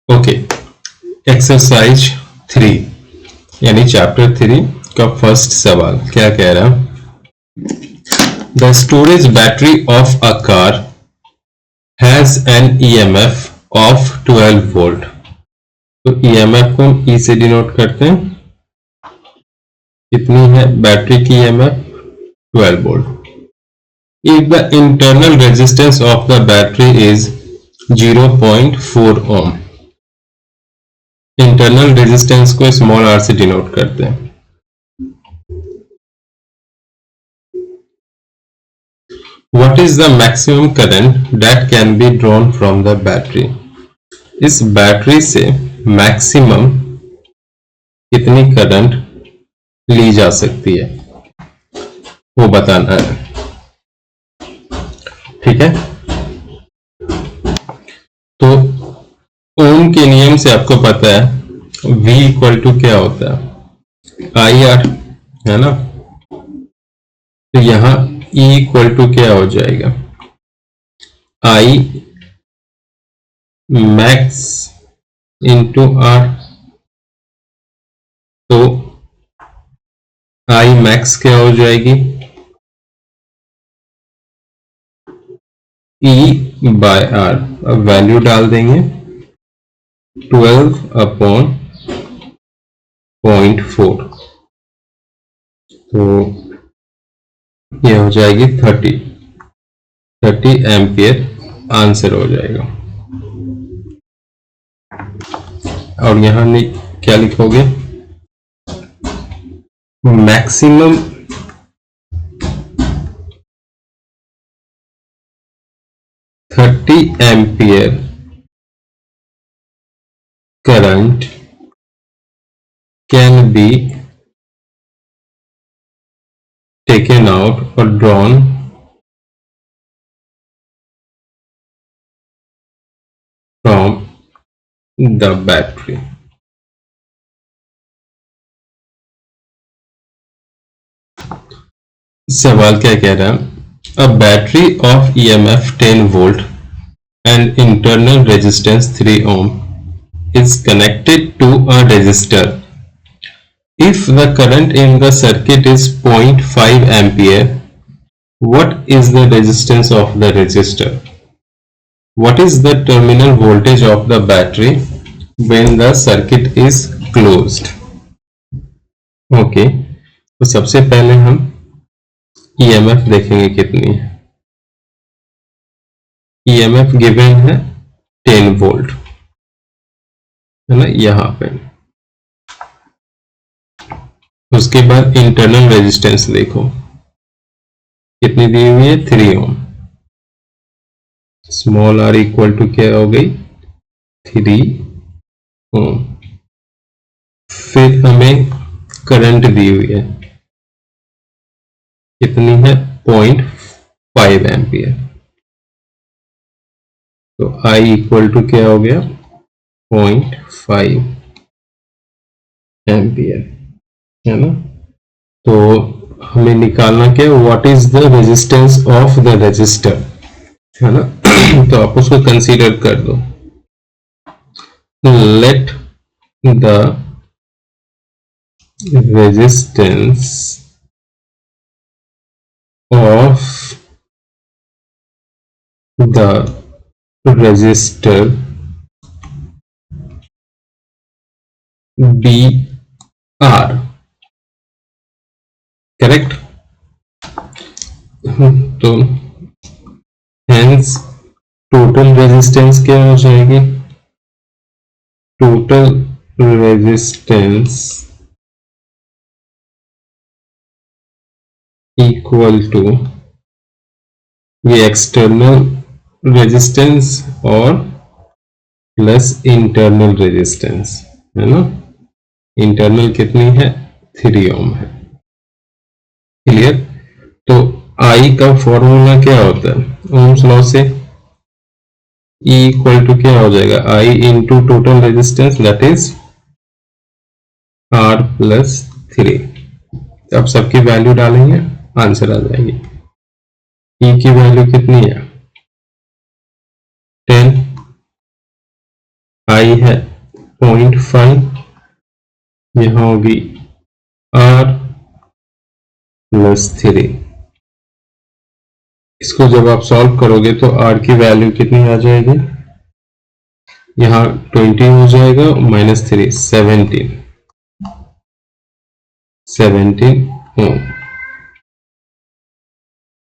Okay, exercise 3 यानी chapter 3 का first सवाल क्या कह रहा है? The storage battery of a car has an EMF of 12 volt. तो ईएमएफ को हम ई से डिनोट करते हैं। कितनी है बैटरी की EMF? 12 volt. If the internal resistance of the battery is 0.4 ohm. Internal resistance को स्मॉल आर से डिनोट करते हैं। What is the maximum current that can be drawn from the battery? इस बैटरी से मैक्सिमम कितनी current ली जा सकती है वो बताना है। ठीक है, तो ओम के नियम से आपको पता है V इक्वल टू क्या होता है? IR, है ना। तो यहां E इक्वल टू क्या हो जाएगा? I max into R। तो I मैक्स क्या हो जाएगी? E by R। अब वैल्यू डाल देंगे 12/0.4, तो ये हो जाएगी 30 एम्पियर आंसर हो जाएगा। और यहां क्या लिखोगे? Maximum ampere current can be taken out or drawn from the battery. सवाल क्या कह रहा है? A battery of EMF 10 volt and internal resistance 3 ohm is connected to a resistor. If the current in the circuit is 0.5 ampere, what is the resistance of the resistor? What is the terminal voltage of the battery when the circuit is closed? Okay, तो सबसे पहले हम EMF देखेंगे कितनी है। EMF given है 10 volt, है ना, यहां पे। उसके बाद इंटरनल रेजिस्टेंस देखो कितनी दी हुई है? 3 ओम। स्मॉल r इक्वल टू क्या हो गई? 3 ओम। फिर हमें करंट दी हुई है, कितनी है? 0.5 एम्पियर। तो I इक्वल टू क्या हो गया? 0.5 एम्पियर, है ना। तो हमें निकालना क्या? What is the resistance of the resistor, है ना। तो आप उसको कंसीडर कर दो। Let the resistance of the resistor be R, correct. तो हेंस टोटल रेजिस्टेंस क्या हो जाएगी? टोटल रेजिस्टेंस इक्वल टू ये एक्सटर्नल रेजिस्टेंस और प्लस इंटरनल रेजिस्टेंस, है ना। इंटरनल कितनी है? 3 ओम है। क्लियर। तो I का फॉर्मूला क्या होता है ओम्स लॉ से? E इक्वल टू क्या हो जाएगा? I into total resistance, that is R plus 3। अब सबकी वैल्यू डालेंगे, आंसर आ जाएगी। E की वैल्यू कितनी है? 10। I है 0.5, यहाँ होगी R प्लस 3। इसको जब आप सॉल्व करोगे तो R की वैल्यू कितनी आ जाएगी, यहाँ 20 हो जाएगा, -3 17 ओम।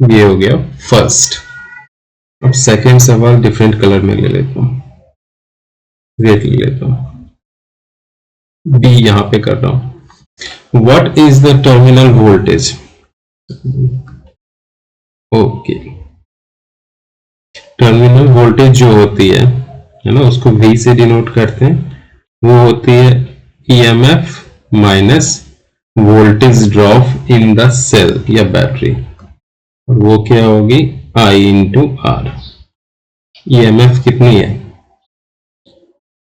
ये हो गया फर्स्ट। अब सेकेंड सवाल डिफरेंट कलर में ले लेता हूं, रेड ले लेता हूं, बी यहां पे कर रहा हूं। What is the terminal voltage? Okay, terminal voltage जो होती है ना, उसको V से डिनोट करते हैं। वो होती है EMF minus voltage drop in the cell या बैटरी, और वो क्या होगी I इंटू R। EMF कितनी है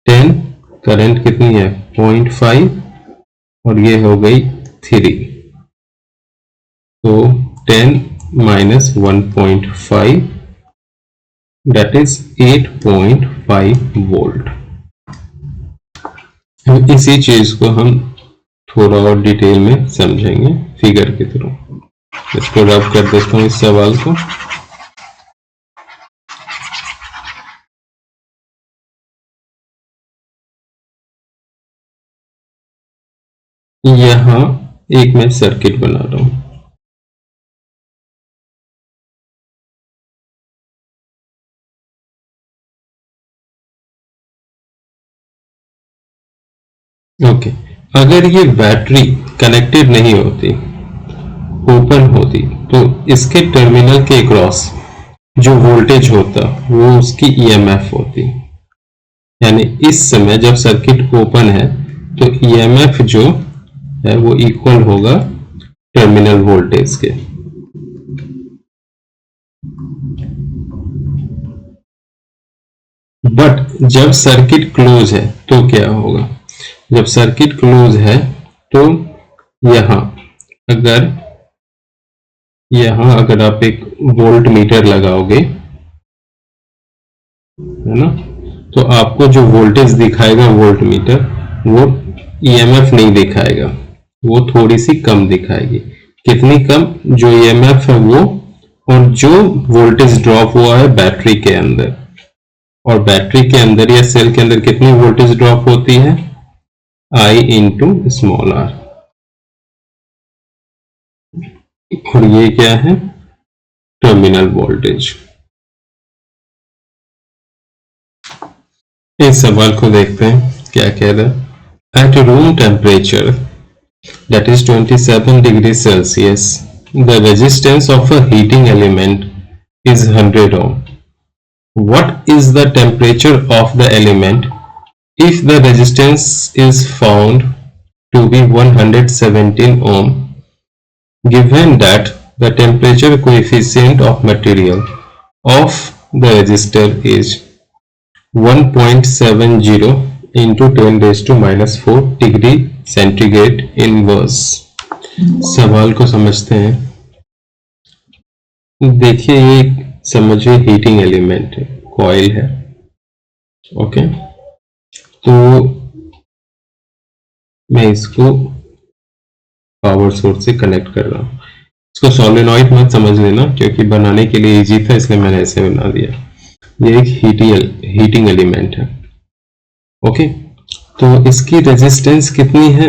10, करंट कितनी है 0.5, और ये हो गई 3, तो 10 माइनस 1.5 that is 8.5 वोल्ट। इसी चीज को हम थोड़ा और डिटेल में समझेंगे फिगर के थ्रू। इसको रब कर देता हूं इस सवाल को। यहां एक मैं सर्किट बना रहा हूं, ओके। अगर ये बैटरी कनेक्टेड नहीं होती, ओपन होती, तो इसके टर्मिनल के क्रॉस जो वोल्टेज होता वो उसकी EMF होती। यानी इस समय जब सर्किट ओपन है तो EMF जो है वो इक्वल होगा टर्मिनल वोल्टेज के। बट जब सर्किट क्लोज है तो क्या होगा? जब सर्किट क्लोज है तो यहां अगर आप एक वोल्ट मीटर लगाओगे, है ना, तो आपको जो वोल्टेज दिखाएगा वोल्ट मीटर, वो EMF नहीं दिखाएगा, वो थोड़ी सी कम दिखाएगी। कितनी कम? जो EMF है वो, और जो वोल्टेज ड्रॉप हुआ है बैटरी के अंदर, और बैटरी के अंदर या सेल के अंदर कितनी वोल्टेज ड्रॉप होती है I इंटू स्मॉल r। और ये क्या है? Terminal voltage. इस सवाल को देखते हैं क्या कह रहा है। At room temperature that is 27 degrees Celsius, the resistance of a heating element is 100 ohm. What is the temperature of the element if the resistance is found to be 117 ohm, given that the temperature coefficient of material of the resistor is 1.70 into 10 raised to minus 4 degree centigrade inverse. सवाल को समझते हैं। देखिए ये समझिए heating element है, coil है, okay. तो मैं इसको पावर सोर्स से कनेक्ट कर रहा हूं। इसको सोलेनॉइड मत समझ लेना, क्योंकि बनाने के लिए इजी था इसलिए मैंने ऐसे बना दिया। ये एक हीटिंग एलिमेंट है, ओके। तो इसकी रेजिस्टेंस कितनी है?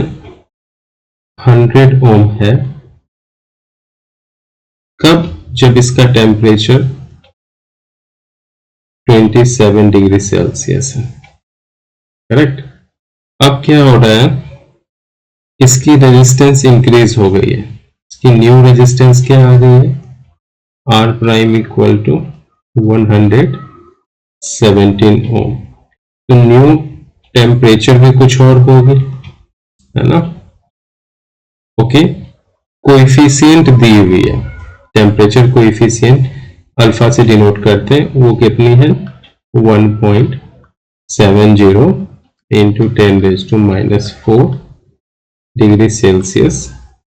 100 ओम है। कब? जब इसका टेम्परेचर 27 डिग्री सेल्सियस है, करेक्ट। अब क्या हो रहा है, इसकी रेजिस्टेंस इंक्रीज हो गई है। इसकी न्यू रेजिस्टेंस क्या आ गई है? R प्राइम इक्वल टू 117 ओम। तो न्यू टेम्परेचर भी कुछ और होगी, है ना, ओके। कोएफिशिएंट दी हुई है, टेम्परेचर कोएफिशिएंट अल्फा से डिनोट करते हैं, वो कितनी है 1.70 into 10 raise to minus 4 degree Celsius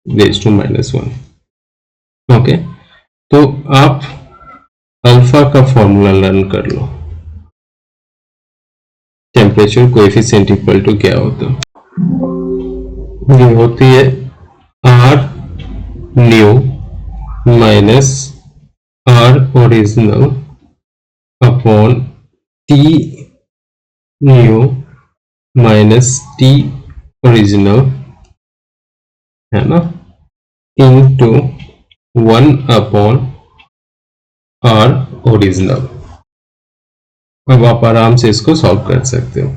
raise to minus 1, okay. तो आप अल्फा का फॉर्मूला लर्न कर लो। टेम्परेचर कोएफिशिएंट इक्वल टू क्या होता है? ये होती है R new minus R original upon T new minus T original, है ना, इनटू 1 अपॉन आर ओरिजिनल। अब आप आराम से इसको सॉल्व कर सकते हो।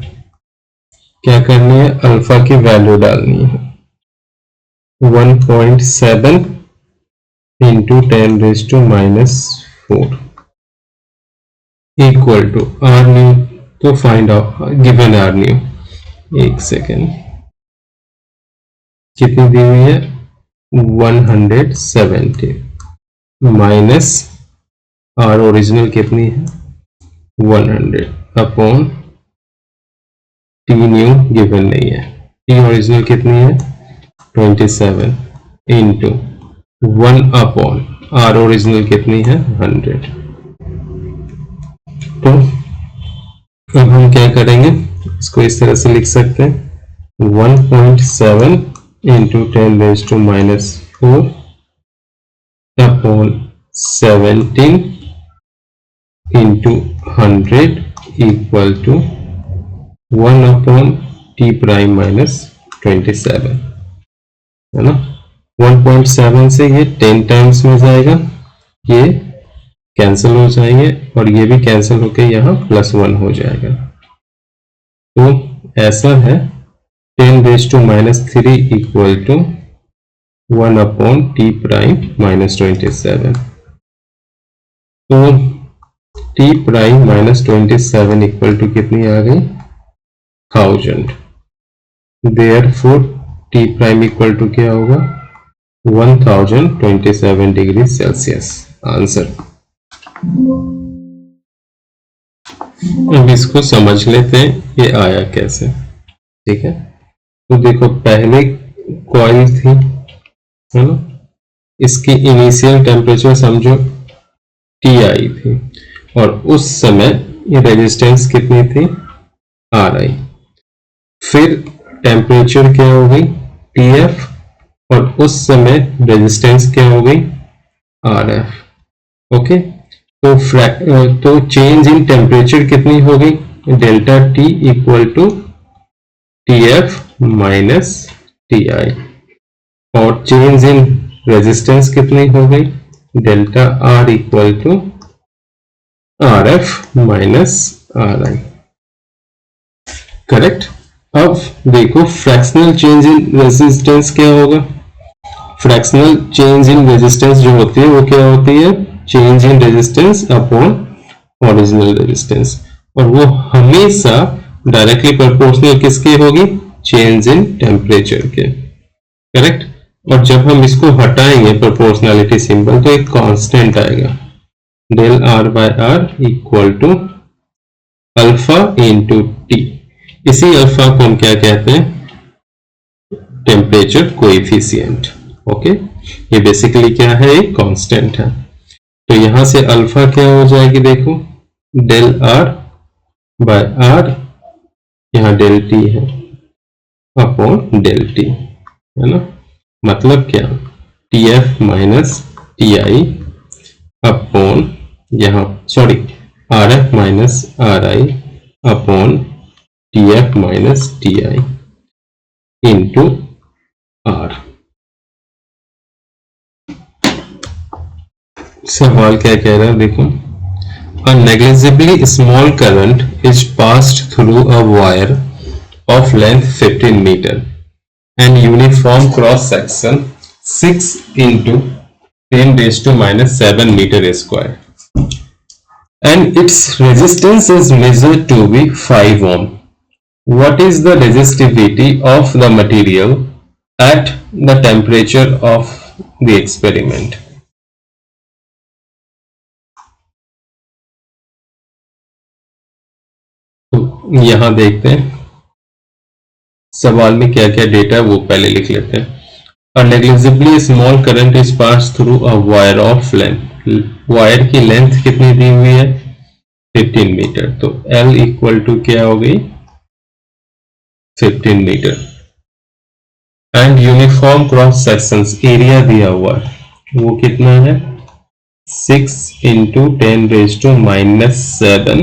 क्या करनी है? अल्फा की वैल्यू डालनी है 1.7 into 10⁻⁻⁴ equal to R new. तो find out given R new, एक सेकेंड, कितनी दी हुई है? 170 माइनस आर ओरिजिनल कितनी है? 100 अपॉन टी न्यू गिवन नहीं है, टी ओरिजिनल कितनी है? 27 इंटू 1 अपॉन आर ओरिजिनल कितनी है? 100। तो अब हम क्या करेंगे? इसको इस तरह से लिख सकते हैं 1.7 into 10⁻⁻⁴ upon 17 into 100 equal to 1 upon T prime minus 27, है ना। 1.7 से ये 10 टाइम्स में जाएगा, ये कैंसिल हो जाएंगे और ये भी कैंसिल होके यहाँ +1 हो जाएगा। तो ऐसा है 10⁻³ equal to 1 upon T prime minus 27। तो T prime minus 27 equal to कितनी आ गई? 1000। Therefore T prime equal to क्या होगा? 1027 डिग्री सेल्सियस। आंसर। अब इसको समझ लेते हैं ये आया कैसे, ठीक है। तो देखो पहले कॉइल थी, है ना, इसकी इनिशियल टेम्परेचर समझो Ti थी और उस समय ये रेजिस्टेंस कितनी थी? Ri। फिर टेम्परेचर क्या हो गई? Tf और उस समय रेजिस्टेंस क्या हो गई? Rf। ओके, तो चेंज इन टेम्परेचर कितनी हो गई? Delta T equal to Tf minus Ti। और चेंज इन रेजिस्टेंस कितनी हो गई? Delta R equal to Rf minus Ri। Correct. अब देखो फ्रैक्शनल चेंज इन रेजिस्टेंस क्या होगा? फ्रैक्शनल चेंज इन रेजिस्टेंस जो होती है वो क्या होती है? Change in resistance upon original resistance, और वो हमेशा डायरेक्टली प्रोपोर्शनल किसके होगी? चेंज इन टेम्परेचर के। करेक्ट। और जब हम इसको हटाएंगे प्रोपोर्शनैलिटी सिंबल तो एक कांस्टेंट आएगा, del R by R equal to alpha into T. इसी अल्फा को हम क्या कहते हैं? Temperature coefficient. ओके, ये बेसिकली क्या है? एक कांस्टेंट है। तो यहां से अल्फा क्या हो जाएगी? देखो डेल R बाय R, यहां डेल T है अपॉन डेल T, है ना। मतलब क्या? Tf माइनस Ti अपॉन यहां sorry Rf minus Ri upon Tf minus Ti into R। सवाल क्या कह रहा है? देखो, a negligibly small current is passed through a wire of length 15 meter and uniform cross section 6 into 10⁻⁷ meter square, and its resistance is measured to be 5 ohm. What is the resistivity of the material at the temperature of the experiment? तो यहां देखते हैं सवाल में क्या क्या data वो पहले लिख लेते हैं। A negligibly small current is passed through a wire of length. Wire की लेंथ कितनी दी हुई है? 15 मीटर। तो L इक्वल टू क्या हो गई? 15 मीटर। And uniform cross sections area दिया हुआ है, वो कितना है 6 into 10⁻⁻7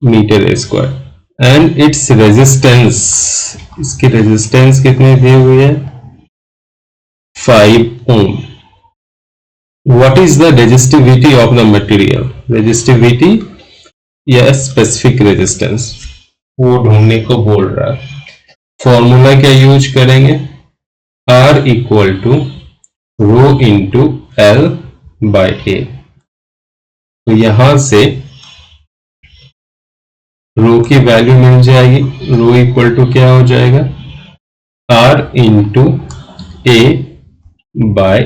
metre square. And it's resistance, इसकी रेजिस्टेंस कितनी दी हुई है 5 ohm. What is the resistivity of the material, resistivity या स्पेसिफिक रेजिस्टेंस वो ढूंढने को बोल रहा है। फॉर्मूला क्या यूज करेंगे, R equal to rho into L by A. तो यहां से रो की वैल्यू मिल जाएगी, रो इक्वल टू क्या हो जाएगा R into A by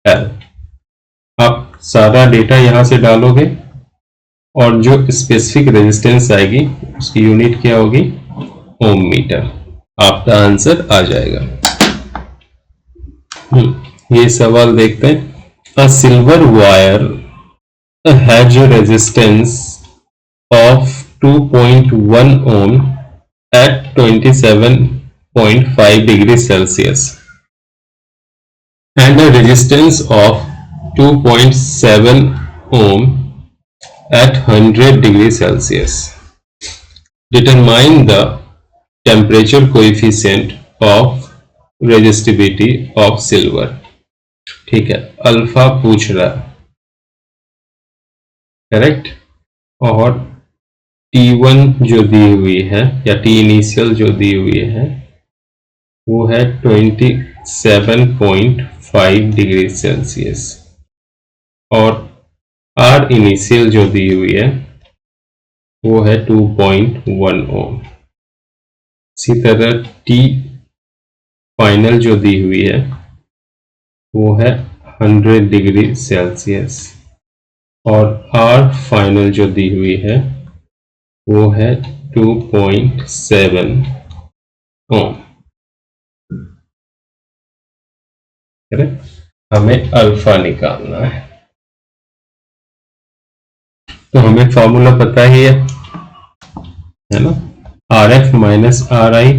L. आप सारा डेटा यहां से डालोगे और जो स्पेसिफिक रेजिस्टेंस आएगी उसकी यूनिट क्या होगी ओम मीटर, आपका आंसर आ जाएगा। ये सवाल देखते हैं। अ silver wire has a resistance of 2.1 ohm at 27.5 degrees Celsius and a resistance of 2.7 ohm at 100 degrees Celsius. Determine the temperature coefficient of resistivity of silver। ठीक है, अल्फा पूछ रहा है, करेक्ट। और T1 जो दी हुई है या T इनिशियल जो दी हुई है वो है 27.5 डिग्री सेल्सियस और R इनिशियल जो दी हुई है वो है 2.1 ओम। इसी तरह T फाइनल जो दी हुई है वो है 100 डिग्री सेल्सियस और R फाइनल जो दी हुई है वो है 2.7 ओम। हमें अल्फा निकालना है, तो हमें फॉर्मूला पता ही है ना, RF माइनस RI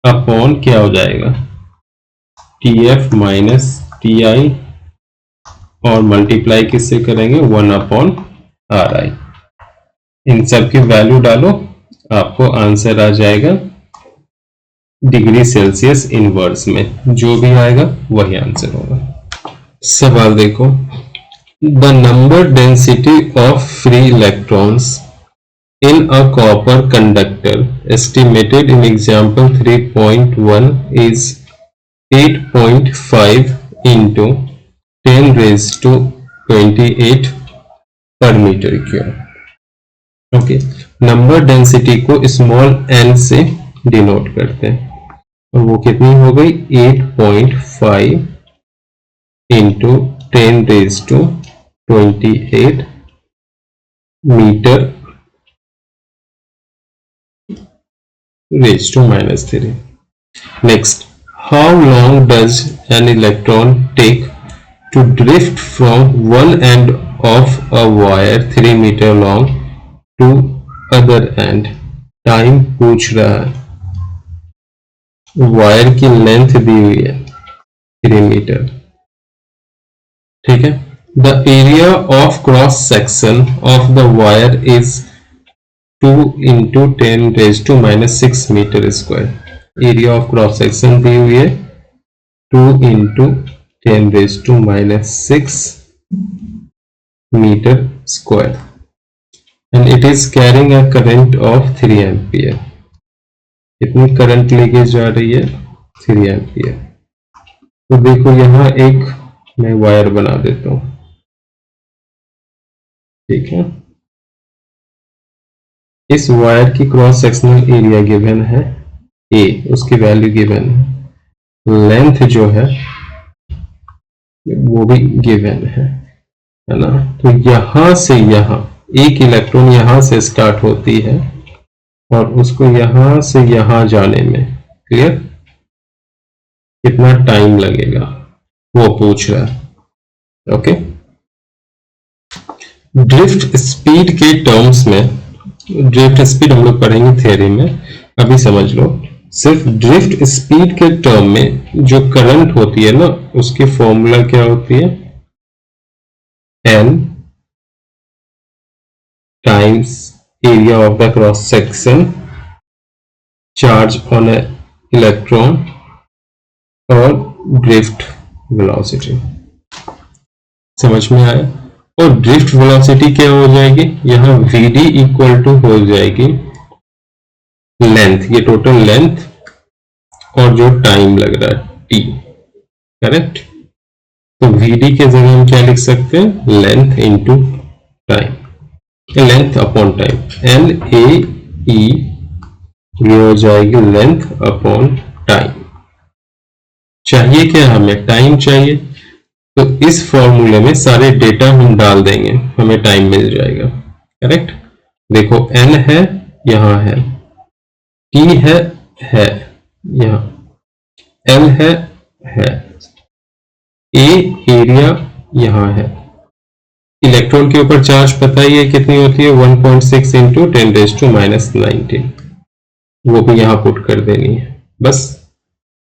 अपॉन क्या हो जाएगा TF माइनस TI और मल्टीप्लाई किससे करेंगे 1/RI। इन सब की वैल्यू डालो, आपको आंसर आ जाएगा डिग्री सेल्सियस इनवर्स में, जो भी आएगा वही आंसर होगा। सवाल देखो, the number density of free electrons in a copper conductor estimated in example 3.1 is 8.5 into 10 raised to 28 per meter cube. Okay, number density को स्मॉल n से डिनोट करते हैं और वो कितनी हो गई 8.5 into 10 raised to 28 metre raised to -3. Next, how long does an electron take to drift from one end of a wire 3 meter long to other end? Time पूछ रहा है, वायर की लेंथ दी हुई है 3 मीटर, ठीक है। The area of cross section of the wire is 2 into 10 raised to -6 metre square. Area of cross section दी हुई है 2 into 10 raised to -6 metre square and it is carrying a current of 3 ampere. कितनी current लेके जा रही है 3 ampere. तो देखो यहां एक मैं वायर बना देता हूं, ठीक है। इस वायर की क्रॉस सेक्शनल एरिया गिवन है A, उसकी वैल्यू गिवन है, लेंथ जो है वो भी गिवन है ना। तो यहां से यहां एक इलेक्ट्रॉन यहां से स्टार्ट होती है और उसको यहां से यहां जाने में क्लियर कितना टाइम लगेगा वो पूछ रहा है। ओके, ड्रिफ्ट स्पीड के टर्म्स में ड्रिफ्ट स्पीड हम लोग पढ़ेंगे थियरी में, अभी समझ लो। सिर्फ ड्रिफ्ट स्पीड के टर्म में जो करंट होती है ना, उसकी फॉर्मूला क्या होती है, n times area of the cross section charge on A electron और ड्रिफ्ट वेलोसिटी। समझ में आया? और ड्रिफ्ट वेलोसिटी क्या हो जाएगी, यहां vd इक्वल टू हो जाएगी लेंथ, ये टोटल लेंथ और जो टाइम लग रहा है t, करेक्ट। तो vd के जगह हम क्या लिख सकते हैं, length into time, length upon time, LAE, ये हो जाएगी लेंथ अपॉन टाइम। चाहिए क्या हमें, टाइम चाहिए, तो इस फॉर्मूले में सारे डेटा हम डाल देंगे, हमें टाइम मिल जाएगा, करेक्ट। देखो n है, यहां है, t है यहां, l है, a एरिया यहां है, इलेक्ट्रॉन के ऊपर चार्ज पता ही है कितनी होती है, 1.6 इंटू 10⁻⁹, वो भी यहां पुट कर देनी है, बस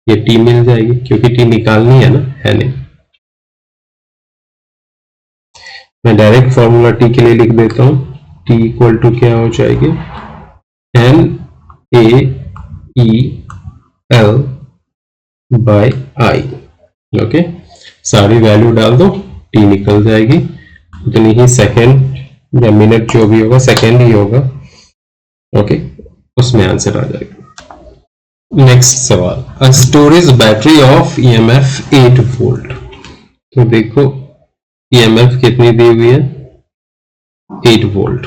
ये t मिल जाएगी, क्योंकि t निकालनी है ना, है नहीं। मैं डायरेक्ट फॉर्मूला t के लिए लिख देता हूं, t इक्वल टू क्या हो जाएगी, NaEl बाय I। ओके, सारी वैल्यू डाल दो, t निकल जाएगी, उतनी ही सेकेंड या मिनट जो भी होगा, सेकेंड ही होगा, ओके, उसमें आंसर आ जाएगा। नेक्स्ट सवाल, a storage battery of EMF 8 volt. तो देखो EMF कितनी दी हुई है, 8 volt,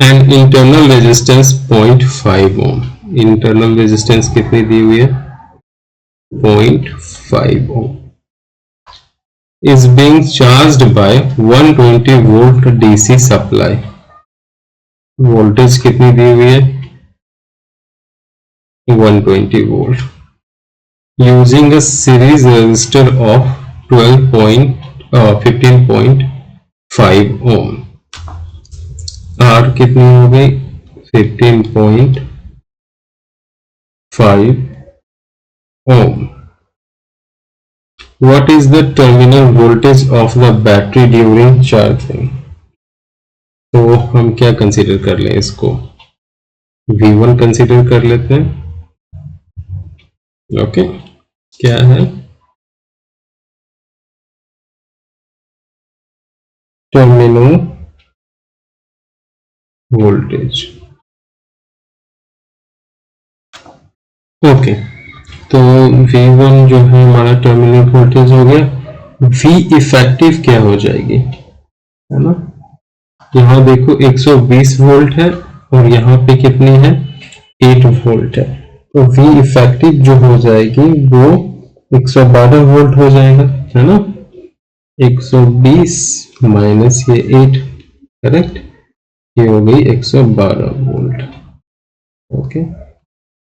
and internal resistance 0.5 ohm. Internal resistance कितनी दी हुई है, 0.5 ohm, is being charged by 120 volt DC supply। Voltage कितनी दी हुई है, 120 volt, using a series resistor of 15.5 ohm। R कितनी हो गई, 15.5 ohm। What is the terminal voltage of the battery during charging? तो हम क्या कंसीडर कर लें इसको, V1 कंसीडर कर लेते हैं, ओके। क्या है, टर्मिनल वोल्टेज, ओके। तो V1 जो है हमारा टर्मिनल वोल्टेज हो गया, V इफेक्टिव क्या हो जाएगी, है ना, यहां देखो 120 वोल्ट है और यहाँ पे कितनी है, 8 वोल्ट है, तो V इफेक्टिव जो हो जाएगी वो 112 वोल्ट हो जाएगा, है ना, 120 माइनस ये 8, करेक्ट, ये हो गई 112 वोल्ट, ओके।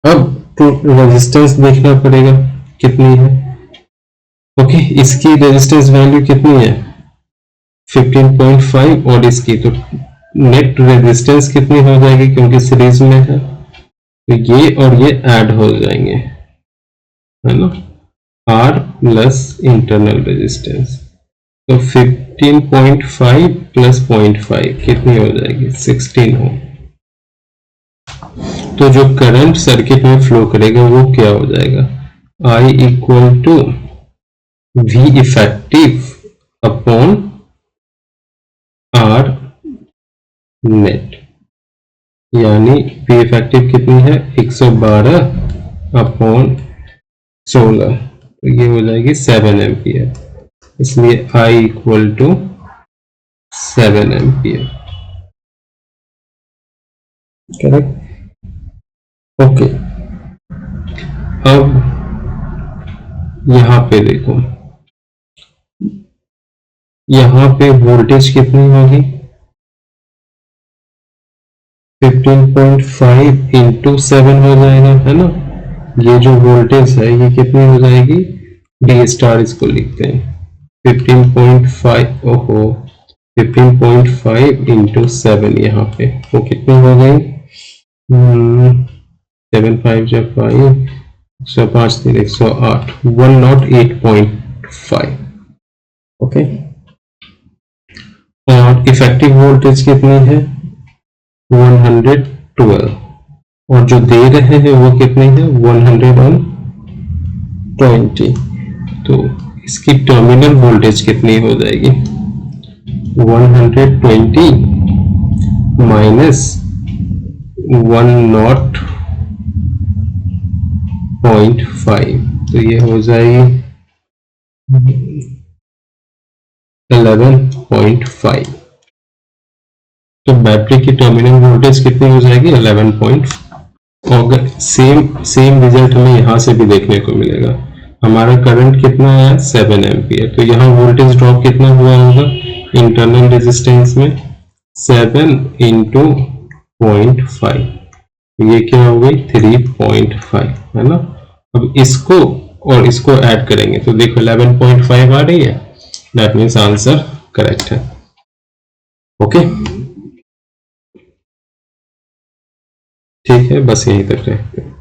अब तो रेजिस्टेंस देखना पड़ेगा कितनी है, ओके, इसकी रेजिस्टेंस वैल्यू कितनी है, 15.5, और इसकी तो नेट रेजिस्टेंस कितनी हो जाएगी, क्योंकि सीरीज में है, तो ये और ये ऐड हो जाएंगे, है ना, R प्लस इंटरनल रेजिस्टेंस, तो 15.5 प्लस 0.5 कितनी हो जाएगी, 16 हो। तो जो करंट सर्किट में फ्लो करेगा वो क्या हो जाएगा, I equal to V effective upon R net, यानी V इफेक्टिव कितनी है, 112 अपॉन 16, तो ये हो जाएगी 7 एम्पियर, इसलिए I equal to 7 ampere, correct, okay. अब यहां पे देखो, यहां पे वोल्टेज कितनी होगी, 15.5 इंटू 7 हो जाएगा, है ना, ये जो वोल्टेज है ये कितनी हो जाएगी, D स्टार इसको लिखते हैं 15.5, ओहो 15.5 इंटू 7 यहाँ पे वो कितनी हो गई? 7 5 जब 5 105 3 108 108.5। ओके, और इफेक्टिव वोल्टेज कितनी है? 112, और जो दे रहे हैं वो कितनी है? 120। तो इसकी टर्मिनल वोल्टेज कितनी हो जाएगी? 120 माइनस 100.5, तो ये हो जाएगी 11.5। तो बैटरी की टर्मिनल वोल्टेज कितनी हो जाएगी? 11.5। और सेम रिजल्ट हमें यहाँ से भी देखने को मिलेगा। हमारा करंट कितना है? 7 एम्पियर। तो यहाँ वोल्टेज ड्रॉप कितना हुआ होगा इंटरनल रेजिस्टेंस में? 7 इंटू 0.5, ये क्या हो गई? 3.5, है ना। अब इसको और इसको ऐड करेंगे तो देखो 11.5 आ रही है। दैट मीन्स आंसर करेक्ट है। ओके, ठीक है, बस यहीं तक रहते हैं।